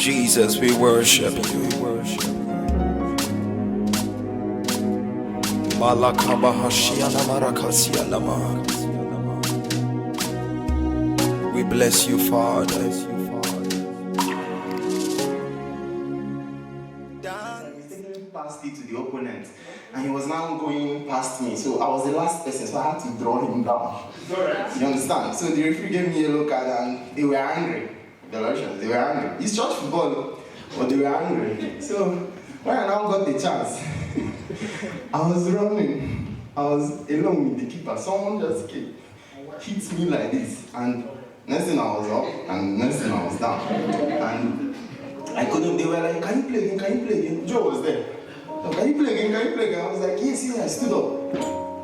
Jesus, we worship you. We bless you, Father. Passed it to the opponent, and he was now going past me. So I was the last person, so I had to draw him down. You understand? So the referee gave me a yellow card, and they were angry. Belarus, they were angry. It's church football, but they were angry. So when I now got the chance, I was running. I was alone with the keeper. Someone just came, hit me like this, and next thing I was up, and next thing I was down. And I couldn't. They were like, "Can you play again? Can you play again?" Joe was there. "Can you play again? Can you play again?" I was like, yes, I stood up.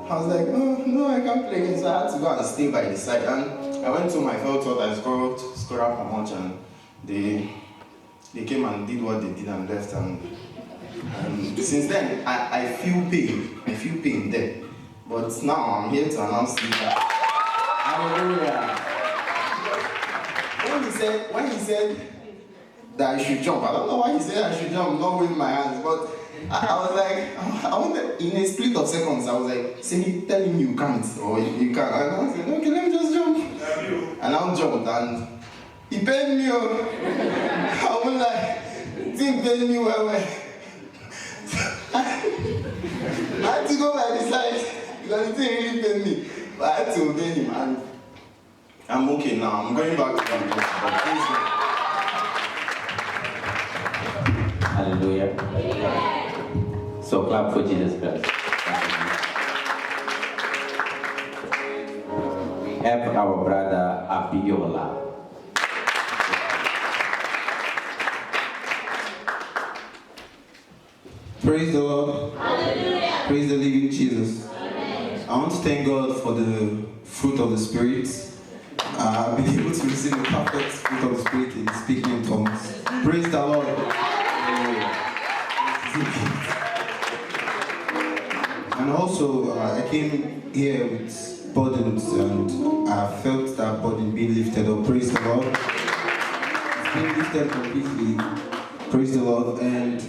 I was like, no, I can't play again. So I had to go and stay by the side. And I went to my fellow thought I scored up a much, and they came and did what they did and left. And since then, I feel pain. I feel pain there. But now I'm here to announce to you that hallelujah. When he said that I should jump. I don't know why he said I should jump, not with my hands, but I was like, I wanted, in a split of seconds, I was like, tell him you can't, or you can't. And I was like, okay, let me just jump. And I jumped, and he paid me. I was like, he didn't pay me well. I had to go by the side, because he didn't really pay me. But I had to obey him, and I'm okay now. I'm going back to the Hallelujah. So clap for Jesus Christ. We have our brother Abiola. Praise the Lord. Hallelujah. Praise the living Jesus. Amen. I want to thank God for the fruit of the Spirit. I've been able to receive the perfect fruit of the Spirit in speaking in tongues. Praise the Lord. And also, I came here with burdens, and I felt that burden being lifted up. Praise the Lord. It's been lifted completely. Praise the Lord. And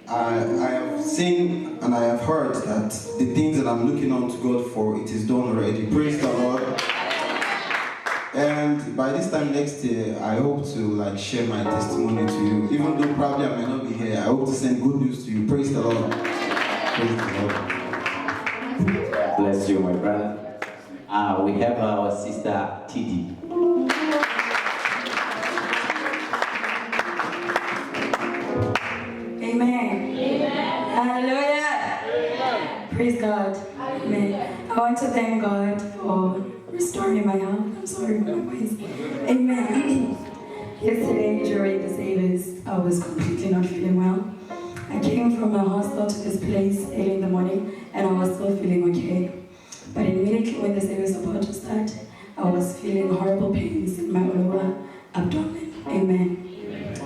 I have seen and I have heard that the things that I'm looking on to God for, it is done already. Praise the Lord. And by this time next year, I hope to share my testimony to you. Even though probably I might not be here, I hope to send good news to you. Praise the Lord. Praise the Lord. Bless you, my brother. We have our sister Tidi. Amen. Hallelujah. Praise God. Amen. I want to thank God for restoring my health. I'm sorry for my voice. Amen. Yesterday during the service, I was completely not feeling well. I came from a hostel to this place early in the morning, and I was still feeling okay. But immediately when the service was about to start, I was feeling horrible pains in my lower abdomen. Amen.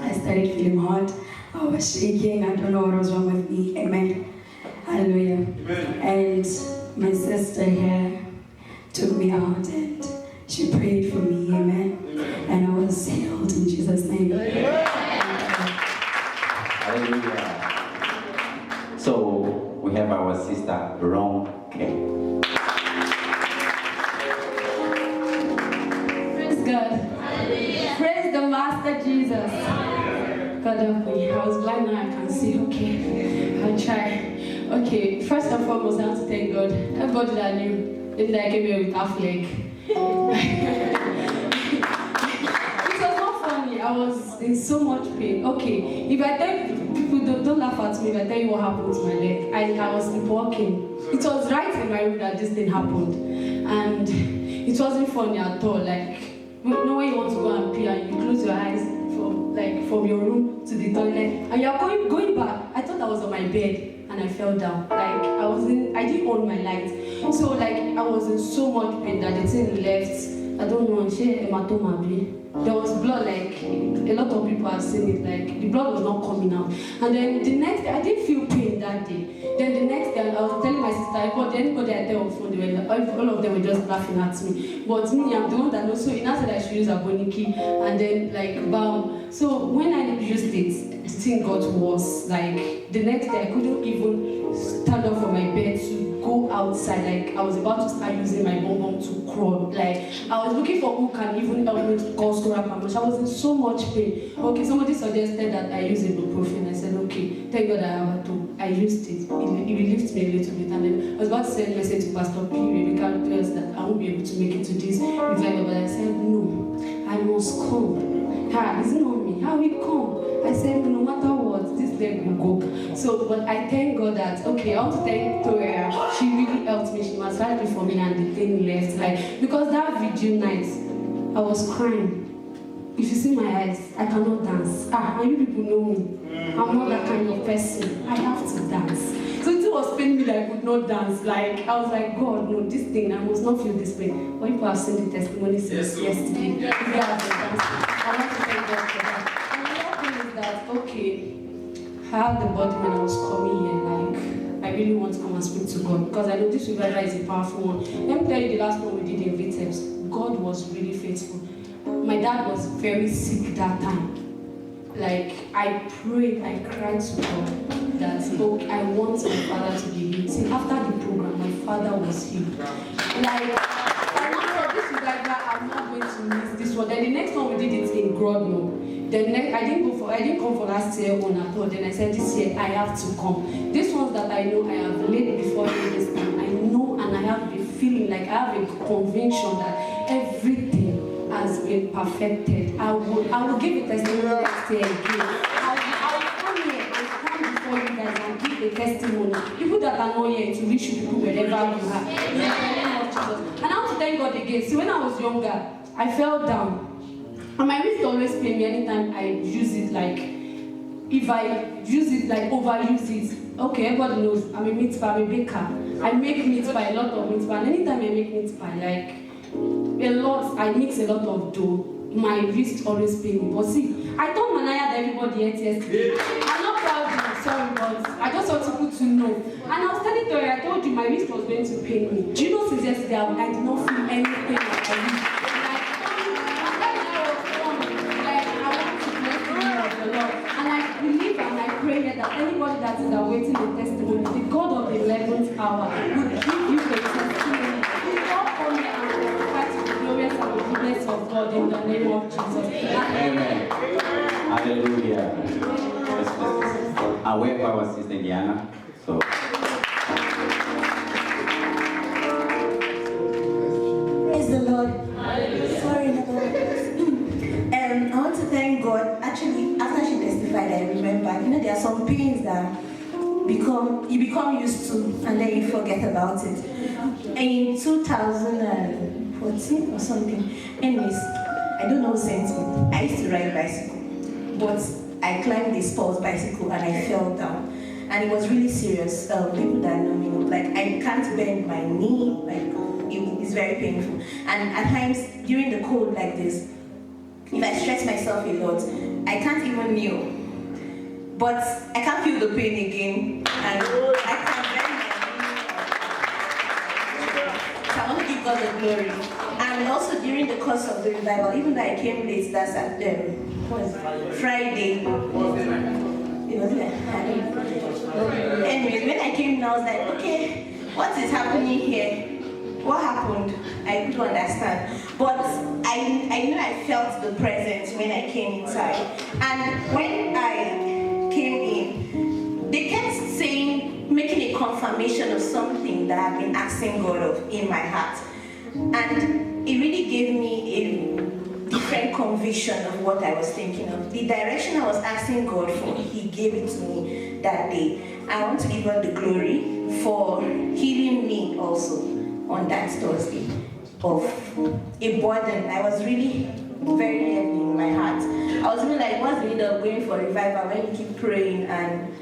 I started feeling hot. I was shaking. I don't know what was wrong with me. Amen. Hallelujah. Amen. And my sister here took me out and she prayed for me. Amen. And I was healed in Jesus' name. Hallelujah. So we have our sister Ronke. Praise God. Hallelujah. Praise the Master Jesus. God help me. I was blind, now I can see. Okay, I'll try. Okay, first and foremost, I want to thank God. Everybody that knew, maybe that I came here with half leg. It was not funny. I was in so much pain. Okay, if I tell people, don't laugh at me if I tell you what happened to my leg. I was walking. It was right in my room that this thing happened. And it wasn't funny at all. Like, when you want to go and pee and you close your eyes from your room to the toilet, and you're going back. I thought I was on my bed and I fell down. I didn't own my light. So I was in so much pain that the thing left. I don't know, there was blood a lot of people have seen it, like the blood was not coming out. And then the next day, I didn't feel pain that day. Then the next day, I was telling my sister, anybody I tell on phone, all of them were just laughing at me. But me, I'm the one that knows, so he now said I should use aboniki and then like balm. So when I used it, the thing got worse. Like the next day, I couldn't even stand up from my bed to go outside. Like I was about to start using my bonbon to crawl. Like I was looking for who can even help me to call scrap and I was in so much pain. Okay, somebody suggested that I use ibuprofen. I said, okay, thank God I have it. I used it. It relieved me a little bit. And then I was about to send a message to Pastor P. Rebecca tell us that I won't be able to make it to this revival. But I said, no, I must come. It's not me. How will it come? I said, no matter what, this leg will go. So, but I thank God that, okay, I want to thank Toria. She really helped me. She massaged me for me and the thing left. Like, because that vigil night, I was crying. If you see my eyes, I cannot dance. And you people know me. I'm not that kind of person. I have to dance. So it was paining me that I could not dance. Like, I was like, God, no, this thing, I must not feel this pain. But people have seen the testimony since yesterday. If you have been dancing, I want to thank God for that. And the other thing is that, okay, I had the body when I was coming here, like, I really want to come and speak to God because I know this revival is a powerful one. Let me tell you the last one we did in Vitebsk. God was really faithful. My dad was very sick that time. Like, I prayed, I cried to God that, okay, I want my father to be healed. See, after the program, my father was healed. Like, I wanted this revival, I'm not going to miss this one. Then the next one we did it in Grodno. Then I didn't come for last year one at all. Then I said this year I have to come. This ones that I know I have laid before you this time. I know and I have a feeling, like I have a conviction that everything has been perfected. I will give a testimony next year again. I will come here and stand before you guys and give a testimony. People that are not here to reach people wherever you are. In the name of Jesus. And I want to thank God again. See, when I was younger, I fell down. And my wrist always pain me anytime I use it, like, if I use it, like, overuse it. Okay, everybody knows, I'm a meat pie, I'm a baker. I make meat pie, a lot of meat pie. And anytime I make meat pie, like, I mix a lot of dough, my wrist always pain me. But see, I told Manaya that everybody ate yesterday. I'm not proud of it, sorry, but I just want people to know. And I was telling Tori, I told you my wrist was going to pain me. Do you know since yesterday, I did not feel any pain on my wrist. That anybody that is awaiting the testimony, the God of the 11th hour will give you the testimony. God come here and testify to the glorious and the goodness of God in the name of Jesus. Amen. Hallelujah. I wait for our sister Diana. So. Praise the Lord. Hallelujah. Sorry, I want to thank God. Actually, after she testified, I remember, there are some pains that you become used to and then you forget about it. In 2014 or something, anyways, I don't know who sent me. I used to ride bicycle, but I climbed this Paul's bicycle and I fell down. And it was really serious. People that know me know, like, I can't bend my knee, like, it's very painful. And at times, during the cold like this, if I stretch myself a lot, I can't even kneel. But I can't feel the pain again, and I can bend my knee. So I want to give God the glory. And also during the course of the revival, even though I came late, that's at Friday. It was anyways, when I came, I was like, okay, what is happening here? What happened? I couldn't understand. But I knew I felt the presence when I came inside. And when I came in, they kept saying, making a confirmation of something that I've been asking God of in my heart. And it really gave me a different conviction of what I was thinking of. The direction I was asking God for, He gave it to me that day. I want to give God the glory for healing me also on that Thursday of a burden. I was really very heavy in my heart. I was really like, what's the need of going for revival when you keep praying and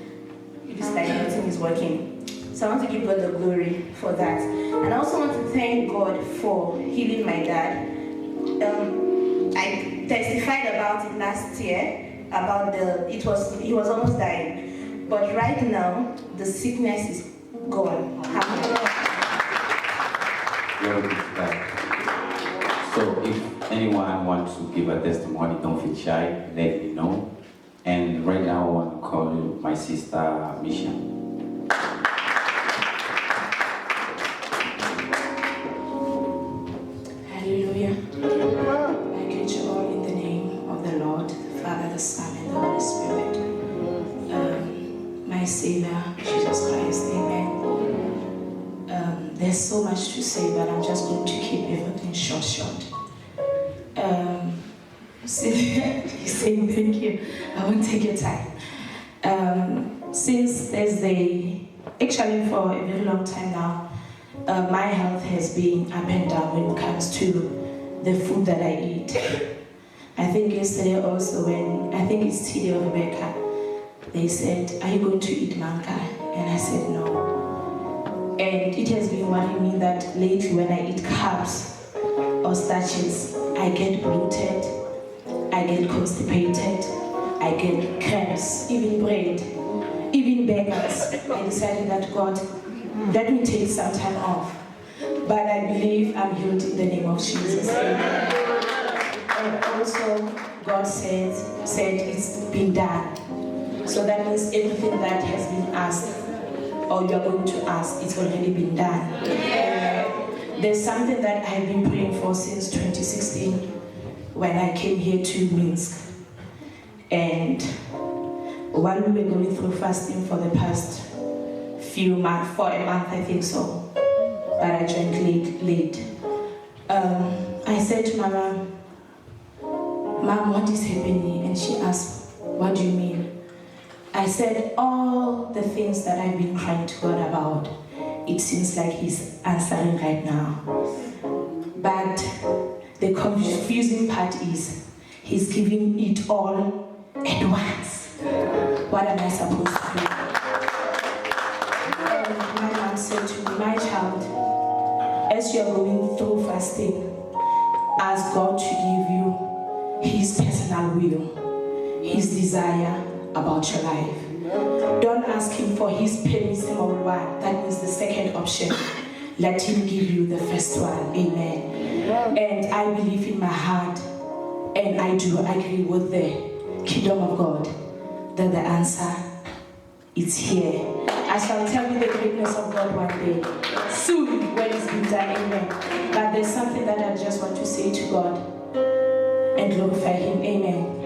you just like nothing is working? So I want to give God the glory for that. And I also want to thank God for healing my dad. testified about it last year, about he was almost dying. But right now, the sickness is gone. Glory be to God. So if anyone wants to give a testimony, don't feel shy, let me know. And right now I want to call my sister Misha. Hallelujah. I greet you all in the name of the Lord, the Father, the Son, and the Holy Spirit. My Savior, Jesus Christ, amen. There's so much to say, but I'm just going to keep everything short. Saying thank you. I won't take your time. Since Thursday, actually for a very long time now, my health has been up and down when it comes to the food that I eat. I think yesterday also when, I think it's T.D. or Rebecca, they said, are you going to eat manka? And I said no. And it has been worrying me that lately when I eat carbs or starches, I get bloated, I get constipated, I get cramps, even bread, even burgers. I decided that God, let me take some time off. But I believe I'm healed in the name of Jesus. And also, God said it's been done. So that means everything that has been asked, or you're going to ask, it's already been done. There's something that I've been praying for since 2016 when I came here to Minsk. And while we were going through fasting for the past few months, for a month I think so, but I joined late. I said to Mama, Mom, what is happening? And she asked, what do you mean? I said, all the things that I've been crying to God about, it seems like He's answering right now. But the confusing part is, He's giving it all at once. What am I supposed to do? And my mom said to me, my child, as you're going through fasting, ask God to give you His personal will, His desire about your life. Don't ask Him for His permissible one. That means the second option. Let Him give you the first one. Amen. And I believe in my heart, and I do agree with the kingdom of God, that the answer is here. I shall tell you the greatness of God one day, soon when it's been done. Amen. But there's something that I just want to say to God and glorify Him. Amen.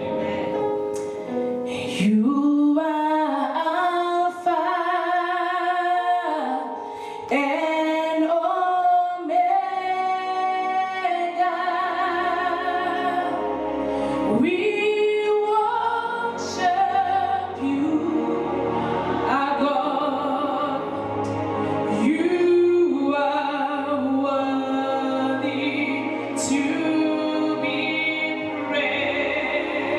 You are Alpha and Omega. We worship you, our God. You are worthy to be praised.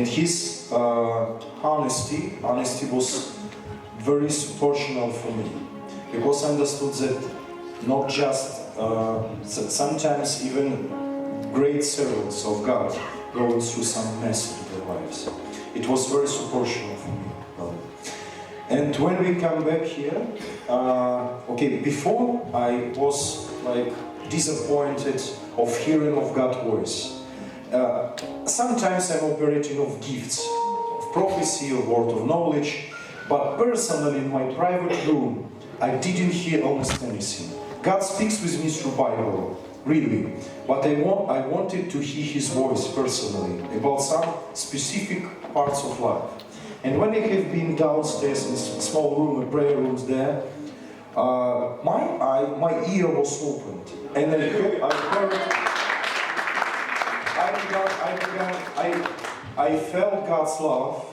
And his honesty was very supportional for me. Because I understood that not just, sometimes even great servants of God going through some mess in their lives. It was very supportional for me. And when we come back here, before I was like disappointed of hearing of God's voice. Sometimes I'm operating of gifts, of prophecy, of word of knowledge, but personally in my private room, I didn't hear almost anything. God speaks with me through Bible, really, but I wanted to hear His voice personally about some specific parts of life. And when I have been downstairs in a small room, a prayer rooms there, my ear was opened, and I felt God's love,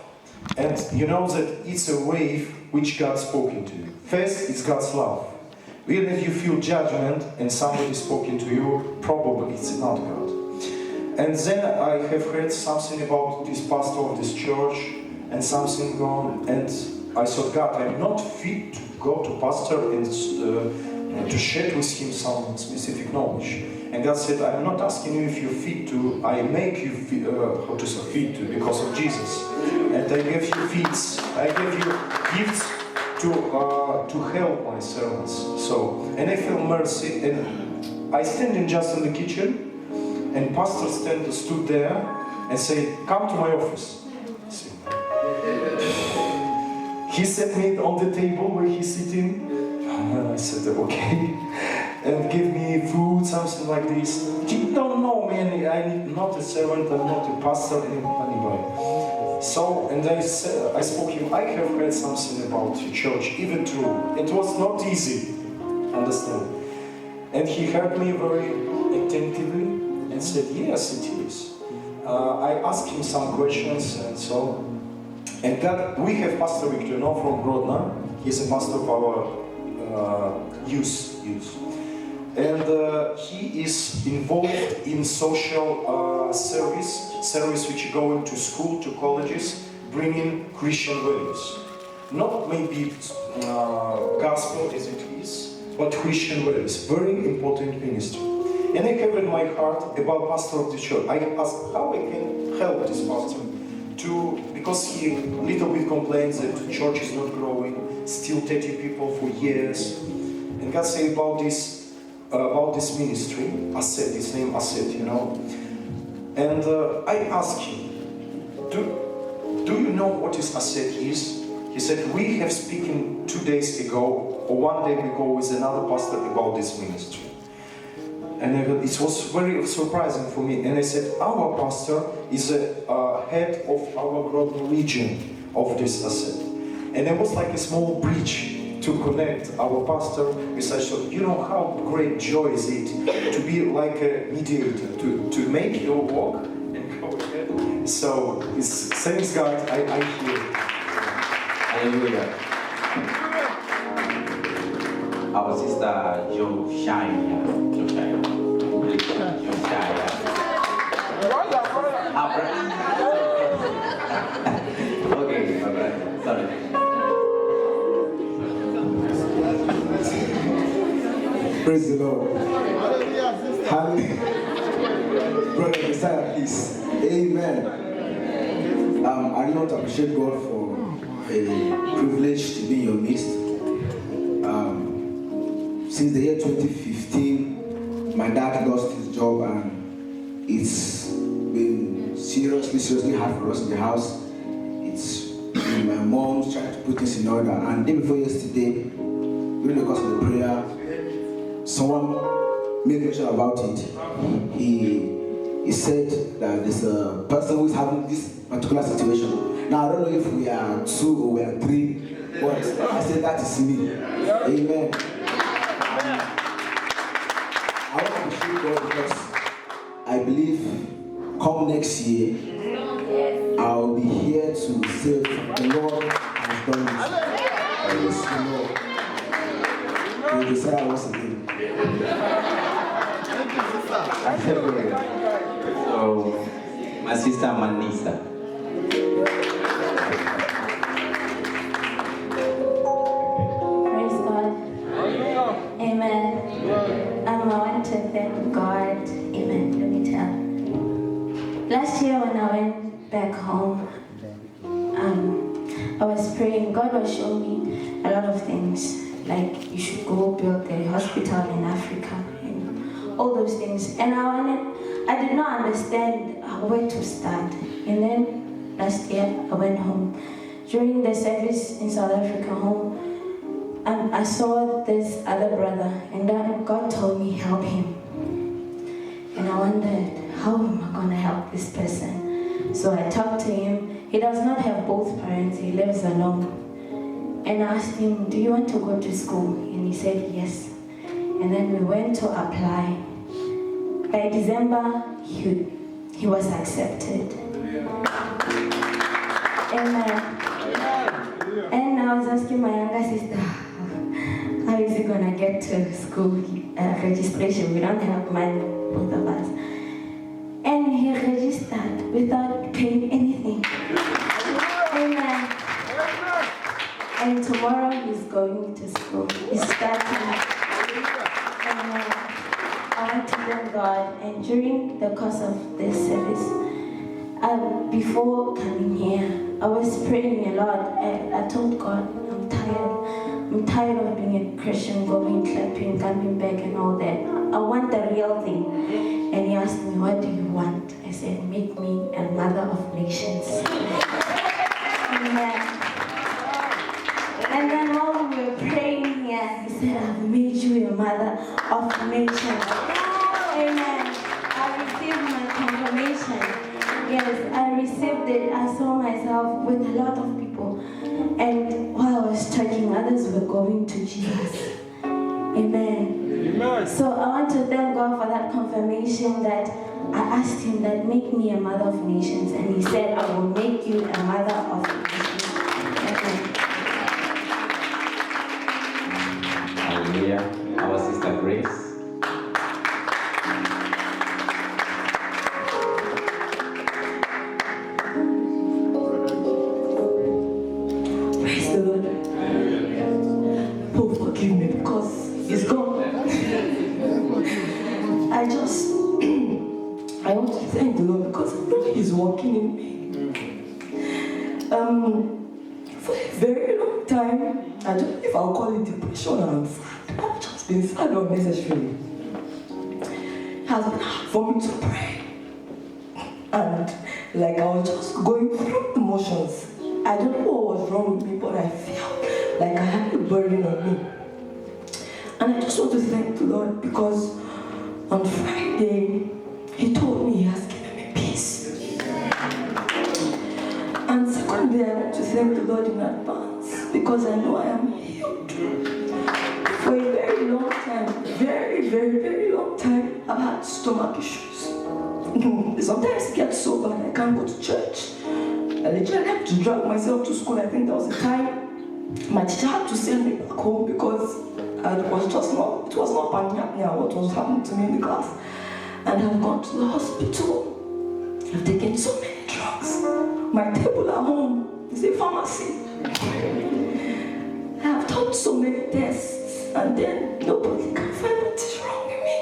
and you know that it's a wave which God spoken to you. First, it's God's love. Even if you feel judgment and somebody spoken to you, probably it's not God. And then I have heard something about this pastor of this church, and something gone, and I thought, God, I'm not fit to go to pastor and to share with him some specific knowledge. And God said, I'm not asking you if you're fit to, I make you fit to because of Jesus. And I gave you gifts to help my servants. So, and I feel mercy, and I standing just in the kitchen, and pastor stood there and said, come to my office. He set me on the table where he's sitting. I said, okay. And give me food, something like this. You don't know me, I'm not a servant, I'm not a pastor, anybody. So, and I spoke to him, I have heard something about your church, even true. It was not easy, understand. And he heard me very attentively and said, yes, it is. I asked him some questions and so. And God, we have Pastor Victor now from Grodno. He's a pastor of our youth. And he is involved in social service which is going to school, to colleges, bringing Christian values. Not maybe gospel as it is, but Christian values. Very important ministry. And I have in my heart about pastor of the church. I asked how I can help this pastor. Because he little bit complains that the church is not growing, still 30 people for years. And God said about this ministry, Asset, his name Asset, you know. And I asked him, do you know what this Asset is? He said, we have spoken 2 days ago, or 1 day ago with another pastor about this ministry. And it was very surprising for me. And I said, our pastor is a head of our Grodno region of this asset. And it was like a small bridge to connect our pastor with such. You know how great joy is it to be like a mediator, to make your walk and go ahead. So, thanks God, I hear. Hallelujah. Our sister Josiah. Okay, my brother. Sorry. Praise the Lord. Hallelujah. Brother Messiah, please. Amen. I want to appreciate God for a privilege to be in your midst. Since the year 2015, my dad lost his job, and it's been seriously hard for us in the house. It's been my mom's trying to put this in order. And day before yesterday, during the course of the prayer, someone made mention about it. He said that there's a person who is having this particular situation. Now, I don't know if we are 2 or we are 3, but I said that is me. Amen. I want to appreciate God because I believe come next year, I'll be here to say the Lord has done this. Praise the Lord. We desire once again. So, my sister Manisa. of things, like you should go build a hospital in Africa and all those things. And I did not understand where to start. And then last year I went home. During the service in South Africa home, I saw this other brother, and then God told me help him. And I wondered, how am I going to help this person? So I talked to him. He does not have both parents, he lives alone. And I asked him, do you want to go to school? And he said yes. And then we went to apply. By December, he was accepted. And I was asking my younger sister, how is he going to get to school registration? We don't have money, both of us. And he registered without paying anything. Amen. And tomorrow he's going to school. He's starting. Amen. I want to thank God. And during the course of this service, before coming here, I was praying a lot. I told God, I'm tired. I'm tired of being a Christian, going, clapping, coming back and all that. I want the real thing. And he asked me, what do you want? I said, make me a mother of nations. Amen. And then while we were praying here, he said, I've made you a mother of nations. Amen. I received my confirmation. Yes, I received it. I saw myself with a lot of people. And while I was talking, others were going to Jesus. Amen. Amen. So I want to thank God for that confirmation that I asked him that make me a mother of nations. And he said, I will make you a mother of nations. Amen. Hallelujah. Our sister Grace. I want to thank the Lord because He's working in me. For a very long time, I don't know if I'll call it depression or sad. I've just been sad unnecessarily. It has been hard for me to pray. And like I was just going through the motions. I don't know what was wrong with me, but I felt like I had a burden on me. And I just want to thank the Lord because on Friday, He told me He has given me peace. And secondly, I want to thank the Lord in advance because I know I am healed. For a very long time, very long time, I've had stomach issues. Sometimes it gets so bad I can't go to church. I literally had to drag myself to school. I think there was a time my teacher had to send me back home because it was not panic what was happening to me in the class. And I've gone to the hospital. I've taken so many drugs. My table at home is a pharmacy. I have done so many tests, and then nobody can find what is wrong with me.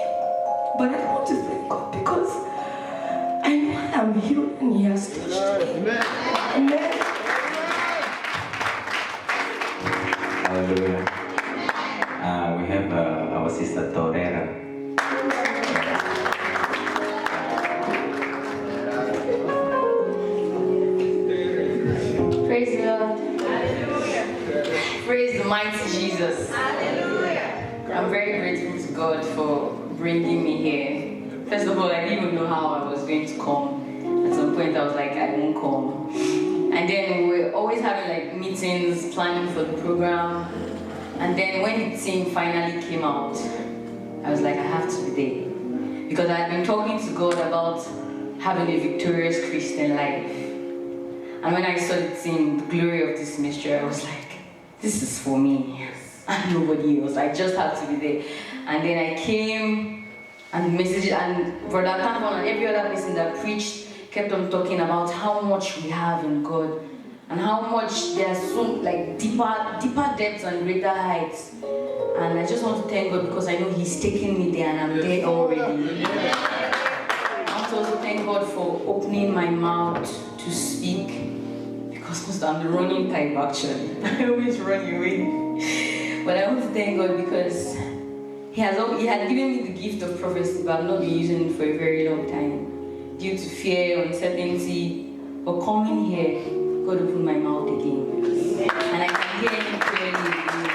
But I want to thank God because I know I am healed and He has touched me. Amen. Amen. Hallelujah. We have our sister Torera. Praise the Lord. Praise the mighty Jesus. I'm very grateful to God for bringing me here. First of all, I didn't even know how I was going to come. At some point, I was like, I won't come. And then we were always having like meetings, planning for the program. And then when the team finally came out, I was like, I have to be there. Because I had been talking to God about having a victorious Christian life. And when I saw the team, the glory of this mystery, I was like, this is for me and nobody else. I just have to be there. And then I came and messaged, and Brother Tanfon and every other person that preached kept on talking about how much we have in God and how much there's so like deeper depths and greater heights. And I just want to thank God because I know He's taking me there and I'm there already. I want to also thank God for opening my mouth to speak because I'm the running type actually. I always run away. thank God because He had given me the gift of prophecy, but I've not been using it for a very long time due to fear, uncertainty. But coming here, God opened my mouth again, and I can hear Him clearly again.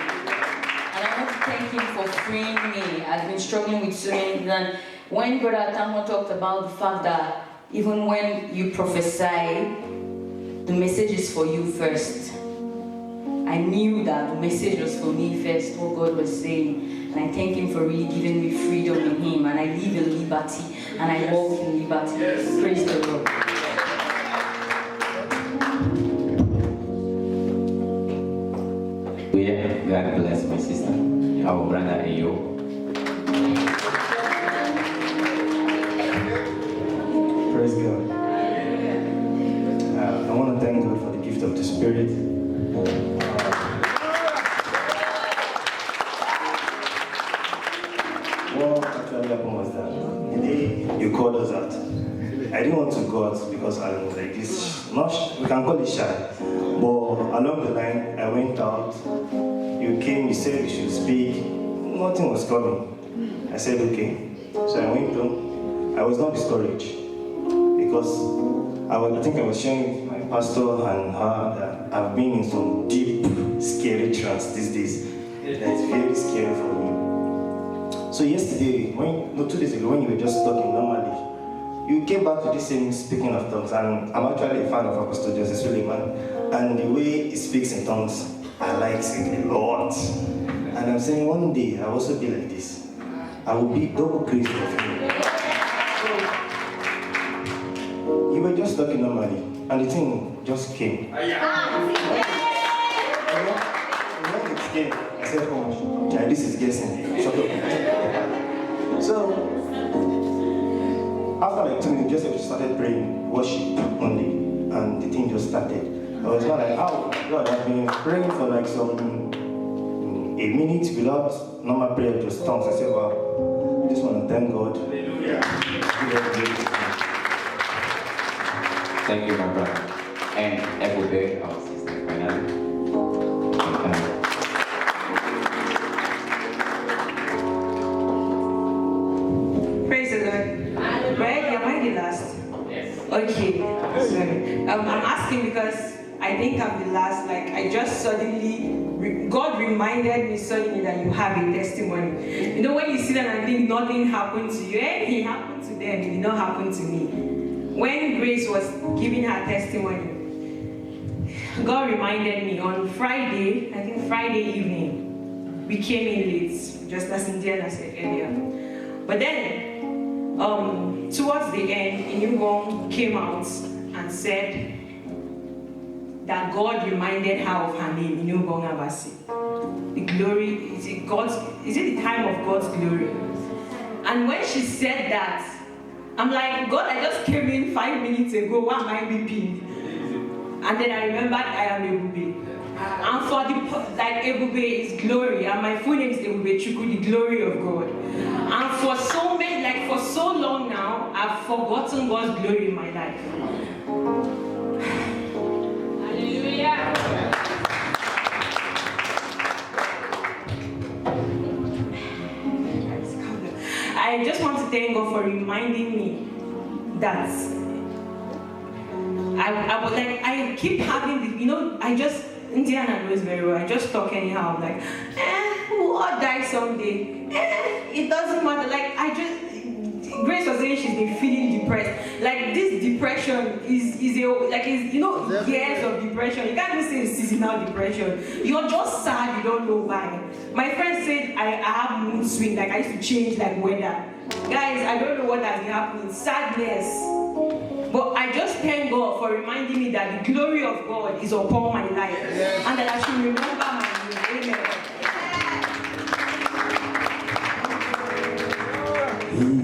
And I want to thank Him for freeing me. I've been struggling with so many things. And when Brother Tango talked about the fact that even when you prophesy, the message is for you first. I knew that the message was for me first, what God was saying. And I thank Him for really giving me freedom in Him. And I live in liberty. And I walk in liberty. Praise the Lord. Yeah, God bless my sister, our brother Ayo. Praise God. I want to thank God for the gift of the Spirit. What actually happened was that the day you called us out, I didn't want to go out because I'm like this, we can call it shy. But along the line, I went out. You came, you said you should speak. Nothing was coming. I said, okay. So I went home. I was not discouraged because I think I was sharing with my pastor and her that I've been in some deep, scary trance these days. That's very scary for me. So yesterday, 2 days ago, when you were just talking normally, you came back to this same speaking of tongues, and I'm actually a fan of Apostle Joseph Suleiman, and the way he speaks in tongues, I like it a lot. And I'm saying one day I'll also be like this. I will be double grace of him. So, you were just talking normally, and the thing just came. When it came, I said, oh, yeah, this is guessing. Shut up. So, after like 2 minutes, just started praying, worship only, and the thing just started. I was not like, oh God, I've been praying for like a minute without normal prayer, just tongues. I said, wow, I just want to thank God. Thank you, my brother. And every day, our sister, finally. Praise the Lord. Right? Am I the last? Yes. Okay. Sorry. I'm asking because I think I'm the last. Like, I just suddenly, God reminded me suddenly that you have a testimony. You know, when you sit down and think nothing happened to you, it happened to them, it did not happen to me. When Grace was giving her testimony, God reminded me on Friday, I think Friday evening, we came in late, just as Indiana said earlier. But then, towards the end, Int'l came out and said that God reminded her of her name, Int'l Abasi. The glory, is it the time of God's glory? And when she said that, I'm like, God, I just came in 5 minutes ago, why am I weeping? And then I remembered I am Ebube. And for Ebube is glory, and my full name is Ebube Chukwu, the glory of God. And for so long now, I've forgotten God's glory in my life. Hallelujah. I just want to thank God for reminding me that I keep having this, Indiana knows very well, I just talk anyhow, I'm like, we'll all die someday, it doesn't matter, Grace was saying she's been feeling depressed, like this depression is years of depression, you can't even say it's seasonal depression, you're just sad, you don't know why. My friend said I have mood swing, I used to change weather. Guys, I don't know what has been happening, sadness. But I just thank God for reminding me that the glory of God is upon my life, and that I should remember my name. Amen.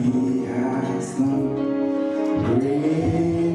He has done great